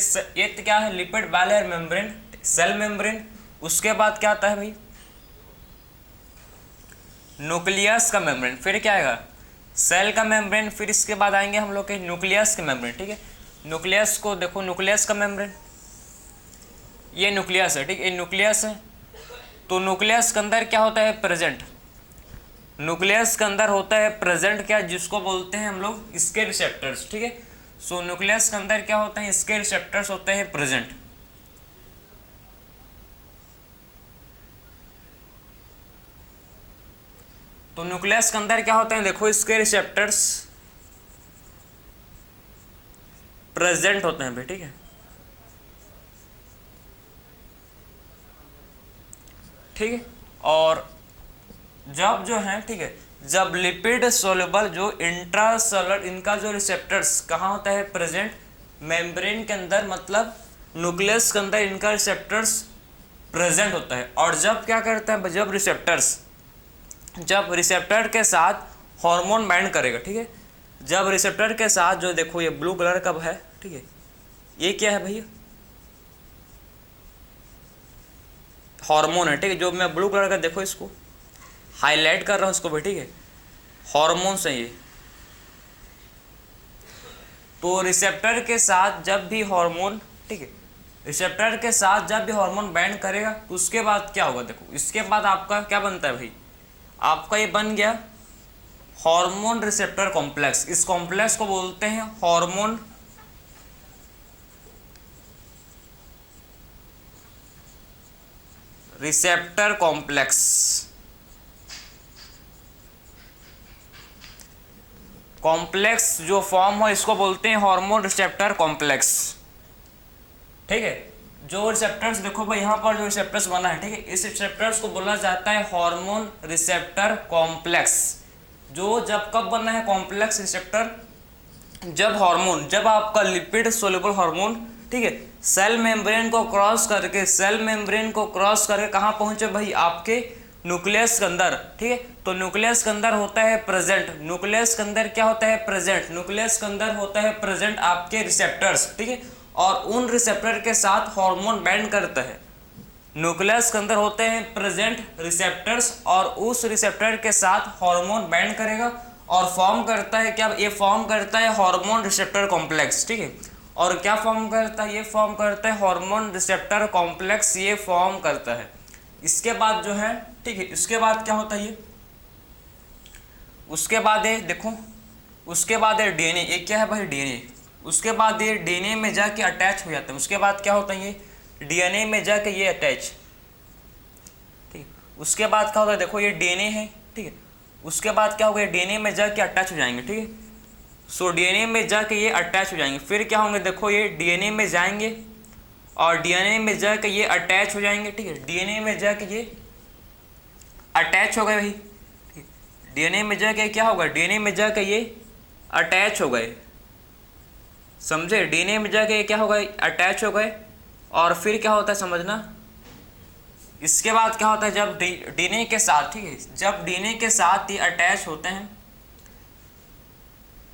क्या है, lipid bilayer membrane, cell membrane, उसके बाद क्या आता है भाई, न्यूक्लियस का मेम्ब्रेन, फिर क्या आएगा, सेल का मेम्ब्रेन, फिर इसके बाद आएंगे हम लोग के न्यूक्लियस के मेम्ब्रेन, ठीक है। न्यूक्लियस को देखो, न्यूक्लियस का मेम्ब्रेन, ये न्यूक्लियस है, ठीक है, न्यूक्लियस है। तो न्यूक्लियस के अंदर क्या होता है प्रेजेंट, न्यूक्लियस के अंदर होता है प्रेजेंट क्या, जिसको बोलते हैं हम लोग इसके रिसेप्टर्स, ठीक है। सो न्यूक्लियस के अंदर क्या होता है, इसके रिसेप्टर्स होते हैं प्रेजेंट। तो न्यूक्लियस के अंदर क्या होते हैं, देखो इसके रिसेप्टर्स प्रेजेंट होते हैं भाई, ठीक है। ठीक है, और जब जो है, ठीक है, जब लिपिड सोल्यूबल जो इंट्रासेलुलर इनका जो रिसेप्टर्स कहाँ होता है प्रेजेंट, मेम्ब्रेन के अंदर, मतलब न्यूक्लियस के अंदर इनका रिसेप्टर्स प्रेजेंट होता है। और जब क्या करता है, जब रिसेप्टर के साथ हार्मोन बाइंड करेगा, ठीक है, जब रिसेप्टर के साथ जो देखो ये ब्लू कलर का है, ठीक है, ये क्या है भैया, हार्मोन है, ठीक है, जो मैं ब्लू कलर का देखो इसको हाईलाइट कर रहा हूँ इसको भाई, ठीक है, हार्मोन्स है ये। तो रिसेप्टर के साथ जब भी हार्मोन, ठीक है, रिसेप्टर के साथ जब भी हार्मोन बाइंड करेगा तो उसके बाद क्या होगा, देखो इसके बाद आपका क्या बनता है भाई, आपका ये बन गया हार्मोन रिसेप्टर कॉम्प्लेक्स। इस कॉम्प्लेक्स को बोलते हैं हार्मोन रिसेप्टर कॉम्प्लेक्स। कॉम्प्लेक्स जो फॉर्म हो इसको बोलते हैं हार्मोन रिसेप्टर कॉम्प्लेक्स, ठीक है। जो रिसेप्टर्स देखो भाई यहाँ पर जो रिसेप्टर्स बना है, ठीक है, इस रिसेप्टर्स को बोला जाता है हार्मोन रिसेप्टर कॉम्प्लेक्स। जो जब कब बना है कॉम्प्लेक्स रिसेप्टर, जब आपका लिपिड सोल्यूबल हार्मोन, ठीक है, सेल मेम्ब्रेन को क्रॉस करके कहाँ पहुंचे भाई, आपके न्यूक्लियस के अंदर, ठीक है। तो न्यूक्लियस के अंदर होता है प्रेजेंट, न्यूक्लियस के अंदर क्या होता है प्रेजेंट, न्यूक्लियस के अंदर होता है प्रेजेंट आपके रिसेप्टर्स, ठीक है, और उन रिसेप्टर के साथ हार्मोन बाइंड करता है। न्यूक्लियस के अंदर होते हैं प्रेजेंट रिसेप्टर्स और उस रिसेप्टर के साथ हार्मोन बाइंड करेगा और फॉर्म करता है क्या, ये फॉर्म करता है हार्मोन रिसेप्टर कॉम्प्लेक्स, ठीक है। और क्या फॉर्म करता है, ये फॉर्म करता है हार्मोन रिसेप्टर कॉम्प्लेक्स, ये फॉर्म करता है। इसके बाद जो है, ठीक है, इसके बाद क्या होता है ये, उसके बाद ये देखो, उसके बाद ये डीएनए, ये क्या है भाई डीएनए, उसके बाद ये डीएनए में जाके अटैच हो जाता है। उसके बाद क्या होता है, ये डीएनए में जाके ये अटैच, ठीक, उसके बाद क्या होता है, देखो ये डीएनए है, ठीक है, उसके बाद क्या होगा, डीएनए में जाके अटैच हो जाएंगे, ठीक है। सो डीएनए में जाके ये अटैच हो जाएंगे, फिर क्या होंगे, देखो ये डीएनए में जाएंगे और डीएनए में जाके ये अटैच हो जाएंगे, ठीक है, डीएनए में जाके ये अटैच हो गए भाई, ठीक, डीएनए में जाके क्या होगा, डीएनए में जाके ये अटैच हो गए, समझे, डीएनए में जाके ये क्या हो गए, अटैच हो गए। और फिर क्या होता है समझना, इसके बाद क्या होता है, जब डीएनए के साथ, ठीक है, जब डीएनए के साथ ये अटैच होते हैं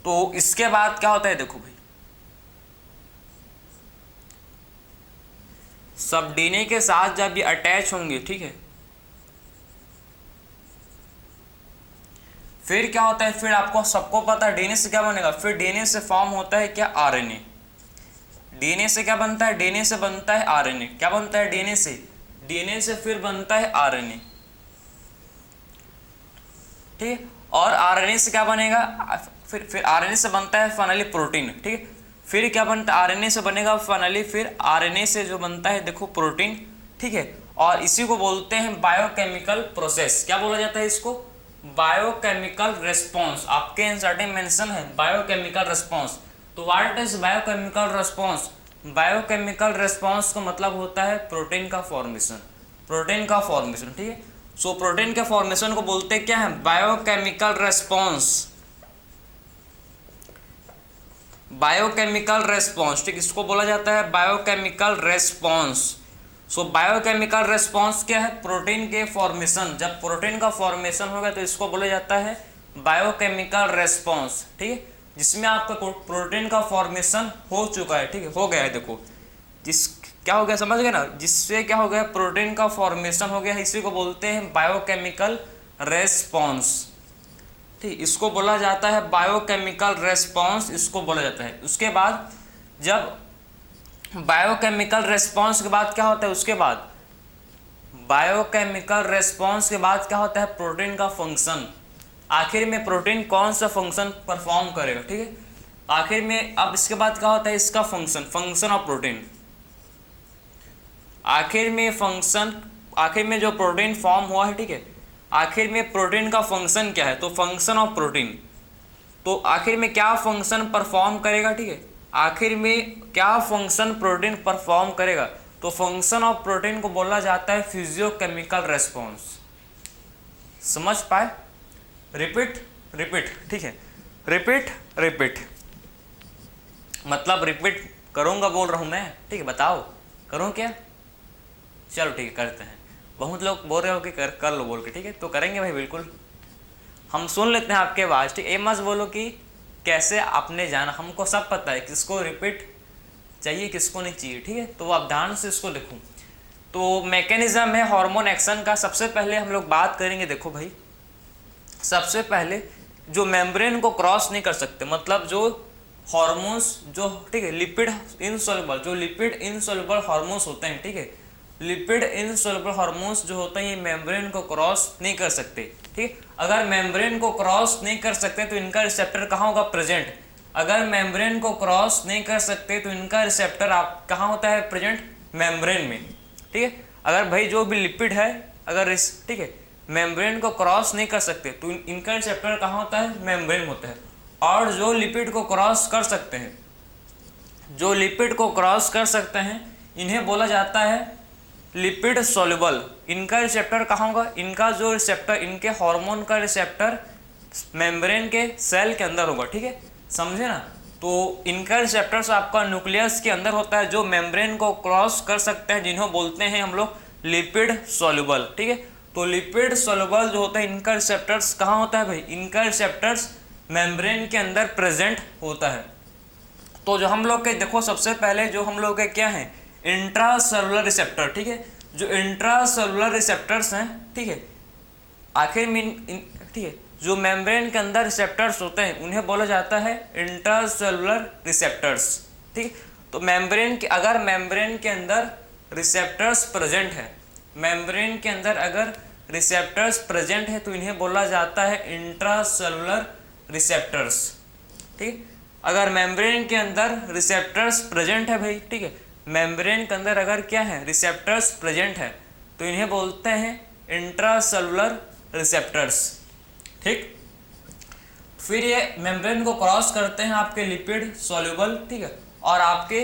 तो इसके बाद क्या होता है, देखो भाई, सब डीएनए के साथ जब ये अटैच होंगे, ठीक है, फिर क्या होता है, फिर आपको सबको पता है डीएनए से क्या बनेगा, फिर डीएनए से फॉर्म होता है क्या, आरएनए। डीएनए से क्या बनता है, डीएनए से बनता है आरएनए। क्या बनता है डीएनए से, डीएनए से फिर बनता है आरएनए, ठीक है। और आरएनए से क्या बनेगा, फिर आरएनए से बनता है फाइनली प्रोटीन, ठीक है। फिर क्या बनता है, आरएनए से बनेगा फाइनली, फिर आरएनए से जो बनता है देखो प्रोटीन, ठीक है। और इसी को बोलते हैं बायोकेमिकल प्रोसेस। क्या बोला जाता है इसको, बायोकेमिकल रेस्पॉन्स। आपके एनसीईआरटी में मेंशन है बायोकेमिकल रेस्पॉन्स। तो what is biochemical response, biochemical response का मतलब होता है प्रोटीन का फॉर्मेशन, प्रोटीन का फॉर्मेशन, ठीक है। सो प्रोटीन के फॉर्मेशन को बोलते क्या है, बायोकेमिकल रेस्पॉन्स, बायोकेमिकल रेस्पॉन्स, ठीक, इसको बोला जाता है बायोकेमिकल रेस्पॉन्स। सो बायोकेमिकल रेस्पॉन्स क्या है, प्रोटीन के फॉर्मेशन, जब प्रोटीन का फॉर्मेशन होगा तो इसको बोला जाता है बायोकेमिकल रेस्पॉन्स, ठीक है, जिसमें आपका प्रोटीन का फॉर्मेशन हो चुका है, ठीक है, हो गया है, देखो जिस क्या हो गया समझ गए ना, जिससे क्या हो गया, प्रोटीन का फॉर्मेशन हो गया, इसी को बोलते हैं बायोकेमिकल रेस्पॉन्स, ठीक, इसको बोला जाता है बायोकेमिकल रेस्पॉन्स, इसको बोला जाता है। उसके बाद जब बायोकेमिकल रेस्पॉन्स के बाद क्या होता है, उसके बाद बायोकेमिकल रेस्पॉन्स के बाद क्या होता है, प्रोटीन का फंक्शन। आखिर में प्रोटीन कौन सा फंक्शन परफॉर्म करेगा, ठीक है, आखिर में अब इसके बाद क्या होता है, इसका फंक्शन, फंक्शन ऑफ प्रोटीन। आखिर में फंक्शन, आखिर में जो प्रोटीन फॉर्म हुआ है, ठीक है, आखिर में प्रोटीन का फंक्शन क्या है, तो फंक्शन ऑफ प्रोटीन। तो आखिर में क्या फंक्शन परफॉर्म करेगा, ठीक है, आखिर में क्या फंक्शन प्रोटीन परफॉर्म करेगा, तो फंक्शन ऑफ प्रोटीन को बोला जाता है फिजियोकेमिकल रेस्पॉन्स। समझ पाए? रिपीट रिपीट, ठीक है, रिपीट रिपीट मतलब रिपीट करूंगा बोल रहा हूं मैं, ठीक है, बताओ करूं क्या? चलो ठीक है करते हैं। बहुत लोग बोल रहे हो कि कर लो बोल के, ठीक है तो करेंगे भाई, बिल्कुल हम सुन लेते हैं आपके आवाज़, ठीक है। मत बोलो कि कैसे आपने जाना, हमको सब पता है किसको रिपीट चाहिए किसको नहीं चाहिए, ठीक है। तो आप ध्यान से इसको देखो। तो मैकेनिज्म है हार्मोन एक्शन का। सबसे पहले हम लोग बात करेंगे, देखो भाई, सबसे पहले जो मेम्ब्रेन को क्रॉस नहीं कर सकते, मतलब जो हार्मोन्स जो, ठीक है, लिपिड इनसॉल्युबल, जो लिपिड इनसॉल्युबल हार्मोन्स होते हैं, ठीक है, लिपिड इनसॉल्युबल हार्मोन्स जो होते हैं ये मेम्ब्रेन को क्रॉस नहीं कर सकते, ठीक। अगर मेम्ब्रेन को क्रॉस नहीं कर सकते तो इनका रिसेप्टर कहाँ होगा? प्रेजेंट। अगर मेम्ब्रेन को क्रॉस नहीं कर सकते तो इनका रिसेप्टर आप कहाँ होता है? प्रेजेंट मेम्ब्रेन में, ठीक है। अगर भाई जो भी लिपिड है अगर इस, ठीक है, मेम्ब्रेन को क्रॉस नहीं कर सकते तो इनका रिसेप्टर कहाँ होता है? मेम्ब्रेन होता है। और जो लिपिड को क्रॉस कर सकते हैं, जो लिपिड को क्रॉस कर सकते हैं इन्हें बोला जाता है लिपिड सॉल्युबल। इनका रिसेप्टर कहाँ होगा? इनका जो रिसेप्टर, इनके हार्मोन का रिसेप्टर मेम्ब्रेन के सेल के अंदर होगा, ठीक है, समझे ना। तो इनका रिसेप्टर्स आपका न्यूक्लियस के अंदर होता है जो मेम्ब्रेन को क्रॉस कर सकते हैं, जिन्हें बोलते हैं हम लोग लिपिड सॉल्युबल, ठीक है। तो लिपिड सॉल्युबल जो होता है इनका रिसेप्टर्स कहाँ होता है भाई? इनका रिसेप्टर्स मेम्ब्रेन के अंदर प्रेजेंट होता है। तो जो हम लोग के, देखो सबसे पहले जो हम लोग के क्या है? इंट्रासेलुलर रिसेप्टर, ठीक है। जो इंट्रासेलुलर रिसेप्टर्स हैं, ठीक है, आखिर में ठीक है, जो मेम्ब्रेन के अंदर रिसेप्टर्स होते हैं उन्हें बोला जाता है इंट्रासेलुलर रिसेप्टर्स, ठीक। तो मेम्ब्रेन के, अगर मेम्ब्रेन के अंदर रिसेप्टर्स प्रेजेंट है, मेम्ब्रेन के अंदर अगर रिसेप्टर्स प्रेजेंट है तो इन्हें बोला जाता है इंट्रासेलुलर रिसेप्टर्स, ठीक। अगर मेम्ब्रेन के अंदर रिसेप्टर्स प्रेजेंट है भाई, ठीक है, मेम्ब्रेन के अंदर अगर क्या है? रिसेप्टर्स प्रेजेंट है तो इन्हें बोलते हैं इंट्रासेलुलर रिसेप्टर्स, ठीक। फिर ये मेम्ब्रेन को क्रॉस करते हैं आपके लिपिड सॉल्युबल, ठीक है, और आपके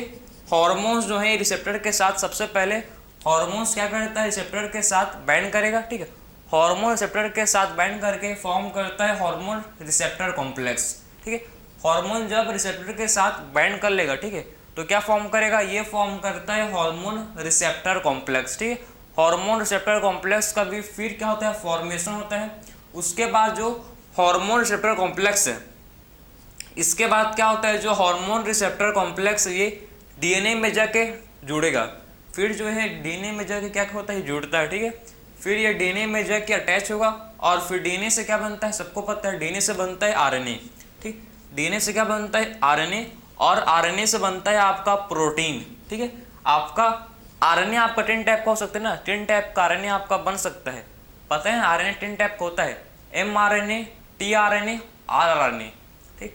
हार्मोन्स जो है रिसेप्टर के साथ, सबसे पहले हार्मोन्स क्या करता है? रिसेप्टर के साथ बाइंड करेगा, ठीक है। हार्मोन रिसेप्टर के साथ बाइंड करके फॉर्म करता है हार्मोन रिसेप्टर कॉम्प्लेक्स, ठीक है। हार्मोन जब रिसेप्टर के साथ बाइंड कर लेगा, ठीक है, तो क्या फॉर्म करेगा? ये फॉर्म करता है हार्मोन रिसेप्टर कॉम्प्लेक्स, ठीक है। हार्मोन रिसेप्टर कॉम्प्लेक्स का भी फिर क्या होता है? फॉर्मेशन होता है। उसके बाद जो हार्मोन रिसेप्टर कॉम्प्लेक्स है, इसके बाद क्या होता है? जो हार्मोन रिसेप्टर कॉम्प्लेक्स ये डीएनए में जाके जुड़ेगा, फिर जो है डीएनए में जाके क्या होता है? जुड़ता है, ठीक है। फिर ये डीएनए में जाके अटैच होगा और फिर डीएनए से क्या बनता है? सबको पता है डीएनए से बनता है आरएनए, ठीक। डीएनए से क्या बनता है? आरएनए, और आरएनए से बनता है आपका प्रोटीन, ठीक है। आपका आरएनए आपका 10 टाइप का हो सकता है ना, 10 टाइप का आरएनए आपका बन सकता है, पता है आरएनए 10 टाइप का होता है, mRNA, tRNA, rRNA, ठीक।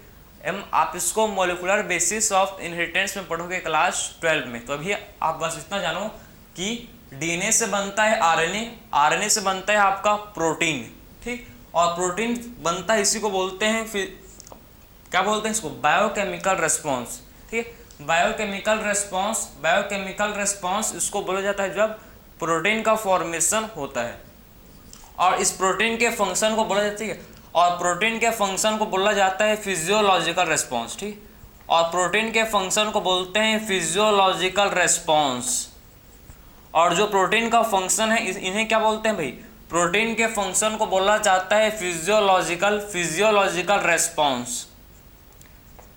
आप इसको मॉलिक्यूलर बेसिस ऑफ इनहेरिटेंस में पढ़ोगे क्लास 12 में। तो अभी आप बस इतना जानो कि डीएनए से बनता है आरएनए, आरएनए से बनता है आपका प्रोटीन, ठीक, और प्रोटीन बनता है, इसी को बोलते हैं, फिर क्या बोलते हैं इसको? बायोकेमिकल रेस्पॉन्स, ठीक है। बायोकेमिकल रेस्पॉन्स, बायोकेमिकल रेस्पॉन्स इसको बोला जाता है जब प्रोटीन का फॉर्मेशन होता है, और इस प्रोटीन के फंक्शन को बोला जाता है, और प्रोटीन के फंक्शन को बोला जाता है फिजियोलॉजिकल रेस्पॉन्स, ठीक, और प्रोटीन के फंक्शन को बोलते हैं फिजियोलॉजिकल रेस्पॉन्स। और जो प्रोटीन का फंक्शन है इन्हें क्या बोलते हैं भाई? प्रोटीन के फंक्शन को बोला जाता है फिजियोलॉजिकल रेस्पॉन्स,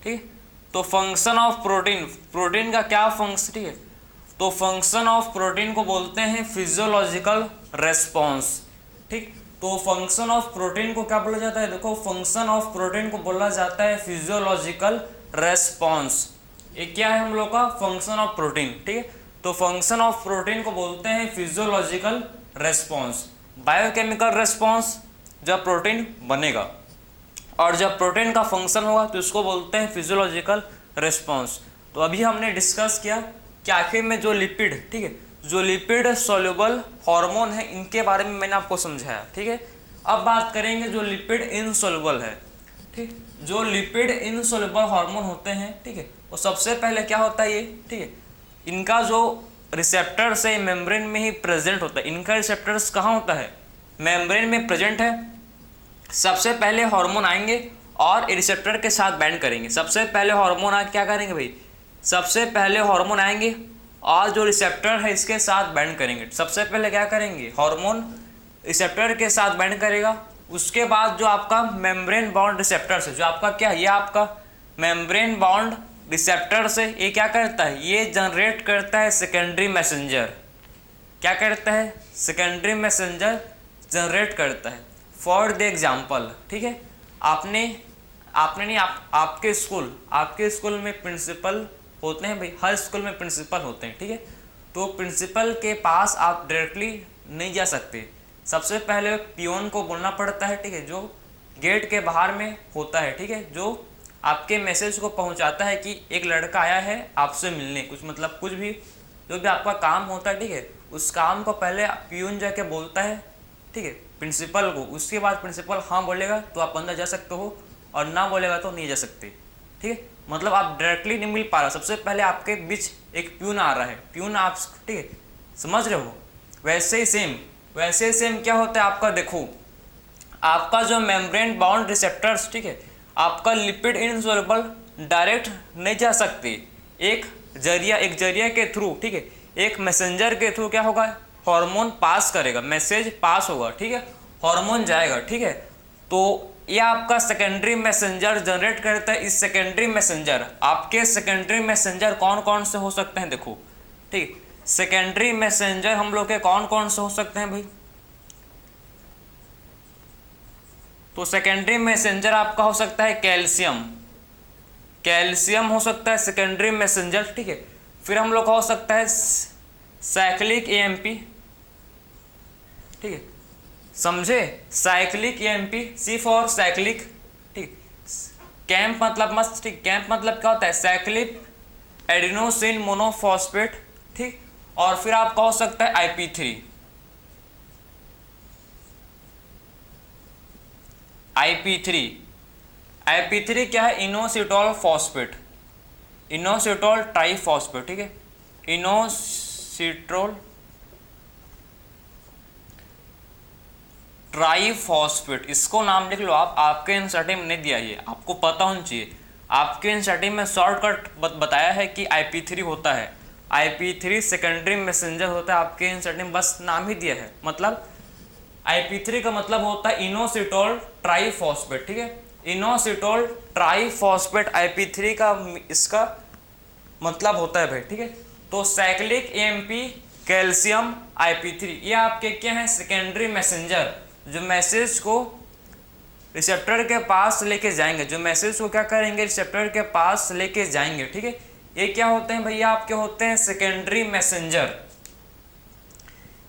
ठीक। तो फंक्शन ऑफ प्रोटीन, प्रोटीन का क्या फंक्शन, ठीक है, तो फंक्शन ऑफ प्रोटीन को बोलते हैं फिजियोलॉजिकल रेस्पॉन्स, ठीक। तो फंक्शन ऑफ प्रोटीन को क्या बोला जाता है? देखो फंक्शन ऑफ प्रोटीन को बोला जाता है फिजियोलॉजिकल रेस्पॉन्स। ये क्या है हम लोग का? फंक्शन ऑफ प्रोटीन, ठीक है। तो फंक्शन ऑफ प्रोटीन को बोलते हैं फिजियोलॉजिकल रेस्पॉन्स। बायोकेमिकल रेस्पॉन्स जब प्रोटीन बनेगा, और जब प्रोटीन का फंक्शन होगा तो इसको बोलते हैं फिजियोलॉजिकल रेस्पॉन्स। तो अभी हमने डिस्कस किया कि आखिर में जो लिपिड, ठीक है, जो लिपिड सॉल्युबल हार्मोन है इनके बारे में मैंने आपको समझाया, ठीक है। अब बात करेंगे जो लिपिड इनसॉल्युबल है, ठीक। जो लिपिड इनसोल्युबल हार्मोन होते हैं, ठीक है, वो सबसे पहले क्या होता है ये, ठीक है, इनका जो रिसेप्टर्स है मेम्ब्रेन में ही प्रेजेंट होता है। इनका रिसेप्टर्स कहाँ होता है, मेम्ब्रेन में प्रेजेंट है। सबसे पहले हार्मोन आएंगे और रिसेप्टर के साथ बाइंड करेंगे। सबसे पहले हार्मोन आ क्या करेंगे भाई, सबसे पहले हार्मोन आएंगे और जो रिसेप्टर है इसके साथ बाइंड करेंगे। सबसे पहले क्या करेंगे, हार्मोन रिसेप्टर के साथ बाइंड करेगा। उसके बाद जो आपका मेम्ब्रेन बाउंड रिसेप्टर्स है, जो आपका क्या है, ये आपका मेम्ब्रेन बाउंड रिसेप्टर से ये क्या करता है, ये जनरेट करता है सेकेंडरी मैसेंजर। क्या करता है, सेकेंडरी मैसेंजर जनरेट करता है। फॉर द एग्जाम्पल, ठीक है, आपने नहीं, आपके स्कूल में प्रिंसिपल होते हैं भाई, हर स्कूल में प्रिंसिपल होते हैं, ठीक है। तो प्रिंसिपल के पास आप डायरेक्टली नहीं जा सकते, सबसे पहले पियोन को बोलना पड़ता है, ठीक है, जो गेट के बाहर में होता है, ठीक है, जो आपके मैसेज को पहुंचाता है कि एक लड़का आया है आपसे मिलने, कुछ मतलब कुछ भी जो भी आपका काम होता है, ठीक है, उस काम को पहले पियून जाके बोलता है, ठीक है, प्रिंसिपल को। उसके बाद प्रिंसिपल हाँ बोलेगा तो आप अंदर जा सकते हो और ना बोलेगा तो नहीं जा सकते, ठीक है। मतलब आप डायरेक्टली नहीं मिल पा रहा, सबसे पहले आपके बीच एक प्यून आ रहा है, प्यून आप, ठीक है, समझ रहे हो। वैसे ही सेम क्या होता है आपका, देखो आपका जो मेम्ब्रेन बाउंड रिसेप्टर्स, ठीक है, आपका लिपिड इनसोल्युबल डायरेक्ट नहीं जा सकते, एक जरिया के थ्रू, ठीक है, एक मैसेंजर के थ्रू क्या होगा, हार्मोन पास करेगा, मैसेज पास होगा, ठीक है, हार्मोन जाएगा, ठीक है। तो ये आपका सेकेंडरी मैसेंजर जनरेट करता है। इस सेकेंडरी मैसेंजर, आपके सेकेंडरी मैसेंजर कौन कौन से हो सकते हैं, देखो, ठीक, सेकेंडरी मैसेंजर हम लोग के कौन कौन से हो सकते हैं भाई। तो सेकेंडरी मैसेंजर आपका हो सकता है कैल्शियम हो सकता है सेकेंडरी मैसेंजर, ठीक है। फिर हम लोग का हो सकता है साइक्लिक एएमपी, ठीक है, समझे, cyclic AMP, C for cyclic, ठीक, कैंप मतलब मस्त, ठीक, कैंप मतलब क्या होता है, साइक्लिक एडिनोसिन मोनोफॉस्फेट, ठीक। और फिर आपका हो सकता है IP3, IP3 क्या है, इनोसिटोल फॉस्फेट, इनोसिटोल ट्राइफॉस्फेट, ठीक है, इनोसिटोल ट्राइफॉस्फेट, इसको नाम लिख लो आप, आपके एनसीईआरटी में नहीं दिया, ये आपको पता होना चाहिए। आपके एनसीईआरटी में शॉर्टकट बताया है कि IP3 होता है, IP3 सेकेंडरी मैसेंजर होता है, आपके एनसीईआरटी में बस नाम ही दिया है। मतलब IP3 का मतलब होता है इनोसिटोल ट्राइफॉस्फेट, ठीक है, इनोसिटोल ट्राइफॉस्फेट IP3 का इसका मतलब होता है भाई, ठीक है। तो साइक्लिक एएमपी, कैल्शियम, IP3 ये आपके क्या है, सेकेंडरी मैसेंजर, जो मैसेज को रिसेप्टर के पास लेके जाएंगे, जो मैसेज को क्या करेंगे, रिसेप्टर के पास लेके जाएंगे, ठीक है। ये क्या होते हैं भैया, आपके होते हैं सेकेंडरी मैसेंजर।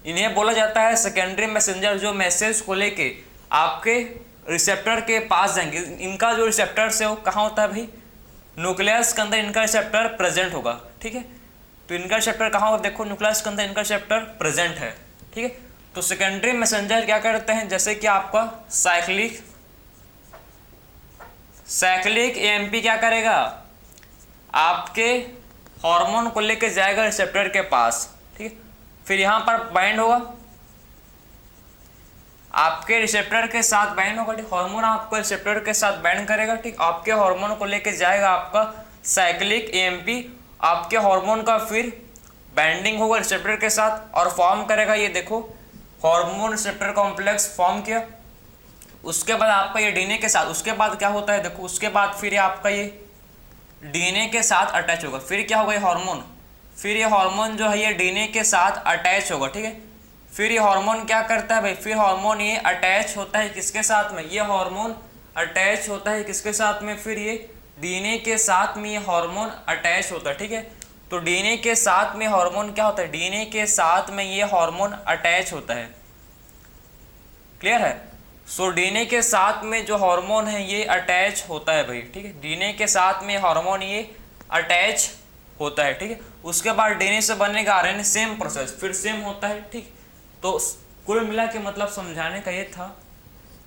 इन्हें बोला जाता है सेकेंडरी मैसेंजर, जो मैसेज को लेके आपके रिसेप्टर के पास जाएंगे। इनका जो रिसेप्टर्स है वो कहाँ होता है भाई, न्यूक्लियस के अंदर इनका रिसेप्टर प्रेजेंट होगा, ठीक है। तो इनका रिसेप्टर कहाँ होगा, देखो न्यूक्लियस के अंदर इनका रिसेप्टर प्रेजेंट है, ठीक है। तो सेकेंडरी मैसेंजर क्या करते हैं, जैसे कि आपका साइक्लिक एएमपी क्या करेगा, आपके हार्मोन को लेके जाएगा रिसेप्टर के पास, ठीक है। फिर यहाँ पर बाइंड होगा, आपके रिसेप्टर के साथ बाइंड होगा, ठीक, हार्मोन आपको रिसेप्टर के साथ बाइंड करेगा, ठीक, आपके हार्मोन को लेके जाएगा आपका साइक्लिक एएमपी, आपके हार्मोन का फिर बाइंडिंग होगा रिसेप्टर के साथ और फॉर्म करेगा, ये देखो हार्मोन रिसेप्टर कॉम्प्लेक्स फॉर्म किया। उसके बाद आपका ये डीएनए के साथ, उसके बाद क्या होता है देखो, उसके बाद फिर आपका ये डीएनए के साथ अटैच होगा, फिर क्या होगा ये हार्मोन, फिर ये हार्मोन जो है ये डीएनए के साथ अटैच होगा, ठीक है। फिर ये हार्मोन क्या करता है भाई, फिर हार्मोन ये अटैच होता है किसके साथ में, ये हार्मोन अटैच होता है किसके साथ में, फिर ये डीएनए के साथ में ये हार्मोन अटैच होता है, ठीक है। तो डीएनए के साथ में हार्मोन क्या होता है, डीएनए के साथ में ये हार्मोन अटैच होता है, क्लियर है। सो डीएनए के साथ में जो हार्मोन है ये अटैच होता है भाई, ठीक है, डीएनए के साथ में हार्मोन ये अटैच होता है, ठीक है। उसके बाद डीएनए से बनेगा आरएनए, सेम प्रोसेस फिर सेम होता है, ठीक। तो कुल मिला के मतलब समझाने का ये था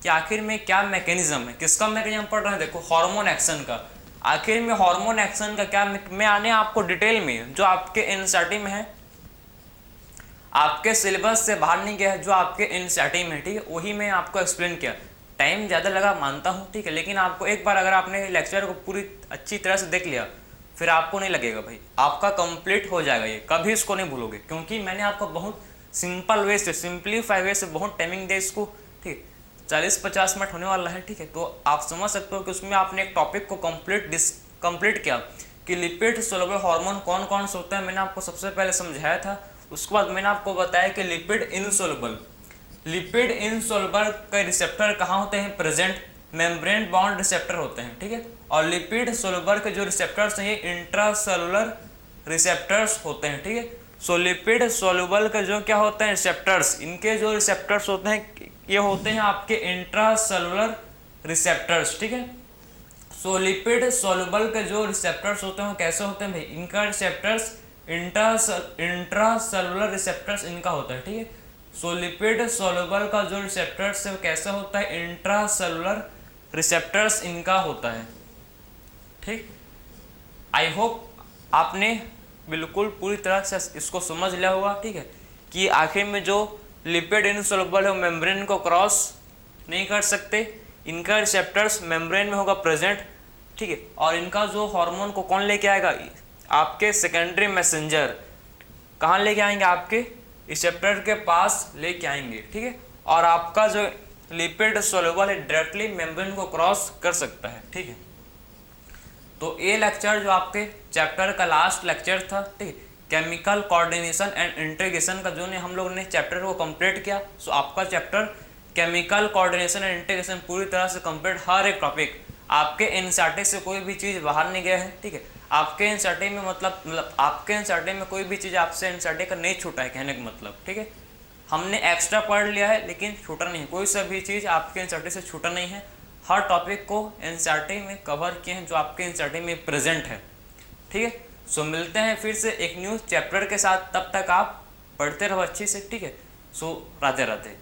कि आखिर में क्या मैकेनिज्म है, किसका मैकेनिज्म पढ़ रहे हैं, देखो हार्मोन एक्शन का। आखिर में हार्मोन एक्शन का क्या, मैं आने आपको डिटेल में जो आपके एनसीईआरटी में है, आपके सिलेबस से बाहर नहीं गया है, जो आपके एनसीईआरटी में, ठीक है, वही मैं आपको एक्सप्लेन किया। टाइम ज़्यादा लगा मानता हूँ, ठीक है, लेकिन आपको एक बार अगर आपने लेक्चर को पूरी अच्छी तरह से देख लिया, फिर आपको नहीं लगेगा भाई, आपका कंप्लीट हो जाएगा ये, कभी इसको नहीं भूलोगे, क्योंकि मैंने आपको बहुत सिंपल वे से, सिंपलीफाई वे से बहुत टाइमिंग दे इसको, ठीक, 40-50 मिनट होने वाला है, ठीक है। तो आप समझ सकते हो कि उसमें आपने एक टॉपिक को कंप्लीट किया कि लिपिड सोलुबल हार्मोन कौन कौन से होते हैं, मैंने आपको सबसे पहले समझाया था। उसके बाद मैंने आपको बताया कि लिपिड इनसोलुबल के रिसेप्टर कहाँ होते हैं, प्रेजेंट मेम्ब्रेन बाउंड रिसेप्टर होते हैं, ठीक है। और लिपिड सोलुबल के जो रिसेप्टर्स हैं ये इंट्रासेलुलर रिसेप्टर्स होते हैं, ठीक है। सो लिपिड सोलुबल के जो क्या होते हैं रिसेप्टर्स, इनके जो रिसेप्टर्स होते हैं ये होते हैं आपके इंट्रासेलुलर रिसेप्टर्स, ठीक है। सो लिपिड सोलुबल के जो रिसेप्टर्स होते हैं वो कैसे होते हैं भाई, इनका रिसेप्टर्स इंट्रासेलुलर रिसेप्टर्स इनका होता है, ठीक है। सो लिपिड सोलुबल का जो रिसेप्टर्स है वो कैसा होता है, इंट्रासेलुलर रिसेप्टर्स इनका होता है, ठीक। आई होप आपने बिल्कुल पूरी तरह से इसको समझ लिया होगा, ठीक है, कि आखिर में जो लिपिड इनसोलुबल है मेम्ब्रेन को क्रॉस नहीं कर सकते, इनका रिसेप्टर्स मेम्ब्रेन में होगा प्रेजेंट, ठीक है। और इनका जो हार्मोन को कौन लेके आएगा, आपके सेकेंडरी मैसेंजर कहाँ लेके आएंगे, आपके रिसेप्टर के पास लेके आएंगे, ठीक है। और आपका जो लिपिड सोलुबल है डायरेक्टली मेम्ब्रेन को क्रॉस कर सकता है, ठीक है। तो ये लेक्चर जो आपके चैप्टर का लास्ट लेक्चर था, ठीक है, केमिकल कोऑर्डिनेशन एंड इंटीग्रेशन का जो ने हम लोग ने चैप्टर को कंप्लीट किया। सो आपका chapter chemical coordination and integration पूरी तरह से कंप्लीट, हर एक टॉपिक आपके एनसीईआरटी से कोई भी चीज़ बाहर नहीं गया है, ठीक है। आपके एनसीईआरटी में मतलब आपके एनसीईआरटी में कोई भी चीज़ आपसे एनसीईआरटी का नहीं छूटा है, कहने का मतलब, ठीक है। हमने एक्स्ट्रा पढ़ लिया है लेकिन छूटा नहीं है, कोई सा भी चीज़ आपके एनसीईआरटी से छूटा नहीं है। हर टॉपिक को एनसीईआरटी में कवर किए हैं जो आपके एनसीईआरटी में प्रेजेंट है, ठीक है। सो मिलते हैं फिर से एक न्यू चैप्टर के साथ, तब तक आप पढ़ते रहो अच्छी से, ठीक है। सो राधे राधे।